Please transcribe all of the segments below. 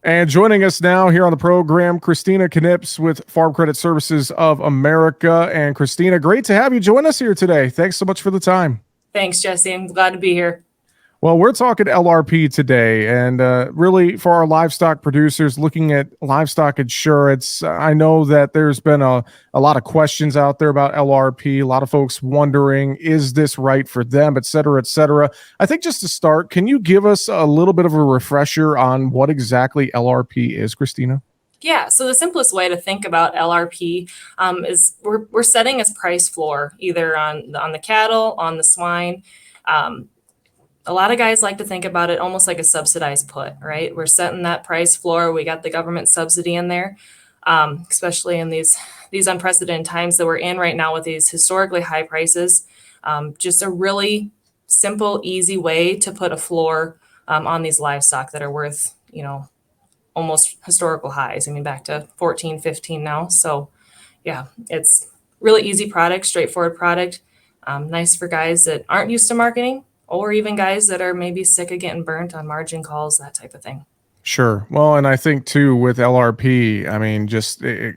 And joining us now here on the program, Christina Knips with Farm Credit Services of America. And Christina, great to have you join us here today. Thanks so much for the time. Thanks, Jesse. I'm glad to be here. Well, we're talking LRP today, and really for our livestock producers looking at livestock insurance. I know that there's been a lot of questions out there about LRP, a lot of folks wondering, is this right for them, et cetera, et cetera. I think just to start, can you give us a little bit of a refresher on what exactly LRP is, Christina? Yeah, so the simplest way to think about LRP is we're setting a price floor either on the cattle, on the swine. Um, a lot of guys like to think about it almost like a subsidized put, right? We're setting that price floor. We got the government subsidy in there, especially in these unprecedented times that we're in right now with these historically high prices. Just a really simple, easy way to put a floor on these livestock that are worth, almost historical highs. I mean, back to 14, 15 now. So yeah, it's really easy product, straightforward product. Nice for guys that aren't used to marketing or even guys that are maybe sick of getting burnt on margin calls, that type of thing. Sure. Well, and I think too with LRP, I mean,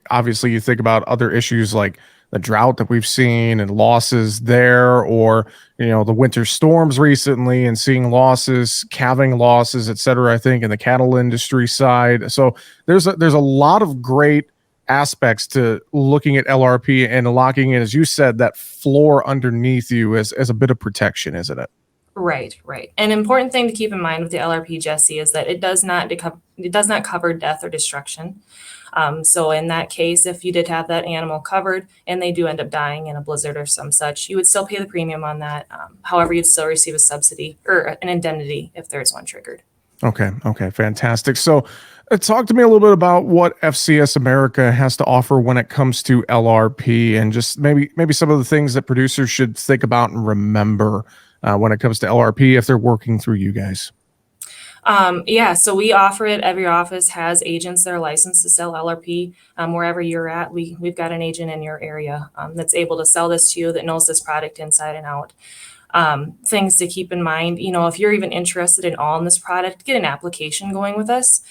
obviously you think about other issues like the drought that we've seen and losses there, or the winter storms recently and seeing losses, calving losses, et cetera. I think in the cattle industry side, so there's a lot of great aspects to looking at LRP and locking in, as you said, that floor underneath you as a bit of protection, isn't it? Right, right. An important thing to keep in mind with the LRP, Jesse, is that it does not cover death or destruction. So in that case, if you did have that animal covered and they do end up dying in a blizzard or some such, you would still pay the premium on that. However, you'd still receive a subsidy or an indemnity if there is one triggered. Okay. Okay. Fantastic. So, talk to me a little bit about what FCS America has to offer when it comes to LRP, and just maybe some of the things that producers should think about and remember when it comes to LRP if they're working through you guys. Yeah, so we offer it. Every office has agents that are licensed to sell LRP. Wherever you're at, we've got an agent in your area that's able to sell this to you, that knows this product inside and out. Things to keep in mind, if you're even interested at all in this product, get an application going with us.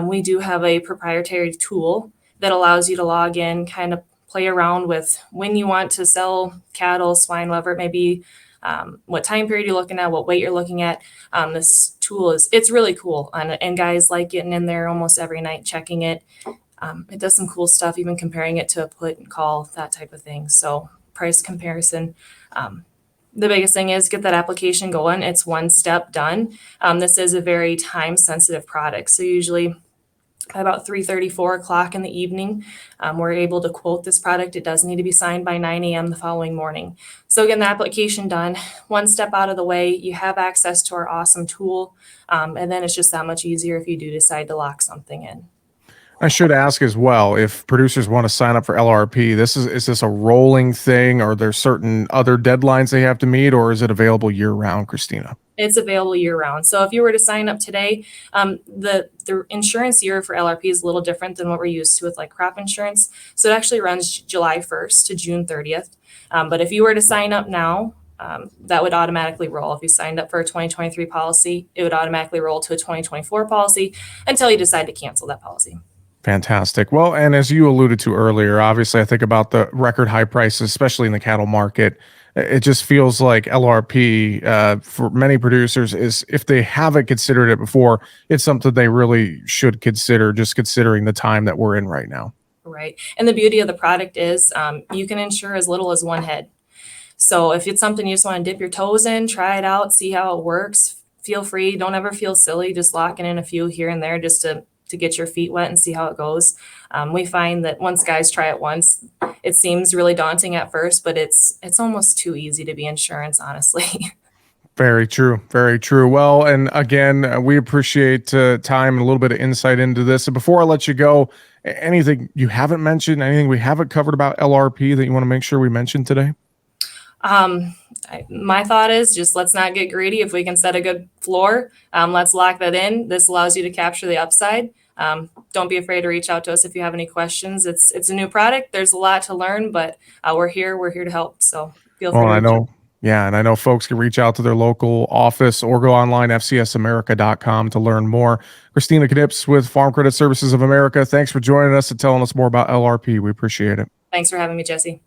We do have a proprietary tool that allows you to log in, kind of play around with when you want to sell cattle, swine, whatever it may be, what time period you're looking at, what weight you're looking at. This tool it's really cool, and guys like getting in there almost every night checking it. It does some cool stuff, even comparing it to a put and call, that type of thing. So price comparison. The biggest thing is get that application going. It's one step done. This is a very time sensitive product. So usually by about 3:30, 4 o'clock in the evening, we're able to quote this product. It does need to be signed by 9 a.m. the following morning. So again, the application done, one step out of the way, you have access to our awesome tool. And then it's just that much easier if you do decide to lock something in. I should ask as well, if producers want to sign up for LRP, is this a rolling thing? Or are there certain other deadlines they have to meet, or is it available year round, Christina? It's available year round. So if you were to sign up today, the insurance year for LRP is a little different than what we're used to with like crop insurance. So it actually runs July 1st to June 30th. But if you were to sign up now, that would automatically roll. If you signed up for a 2023 policy, it would automatically roll to a 2024 policy until you decide to cancel that policy. Fantastic. Well, and as you alluded to earlier, obviously, I think about the record high prices, especially in the cattle market. It just feels like LRP for many producers is, if they haven't considered it before, it's something they really should consider, just considering the time that we're in right now. Right. And the beauty of the product is you can insure as little as one head. So if it's something you just want to dip your toes in, try it out, see how it works, feel free. Don't ever feel silly just locking in a few here and there just to get your feet wet and see how it goes. We find that once guys try it once, it seems really daunting at first, but it's almost too easy to be insurance, honestly. Very true. Very true. Well, and again, we appreciate time and a little bit of insight into this. And before I let you go, anything you haven't mentioned, anything we haven't covered about LRP that you want to make sure we mention today? My thought is just let's not get greedy. If we can set a good floor, let's lock that in. This allows you to capture the upside. Don't be afraid to reach out to us if you have any questions. It's a new product. There's a lot to learn, but we're here to help. So feel free Well, to I reach out. know Yeah, and I know folks can reach out to their local office or go online, fcsamerica.com, to learn more. Christina Knips with Farm Credit Services of America, thanks for joining us and telling us more about LRP. We appreciate it. Thanks for having me, Jesse.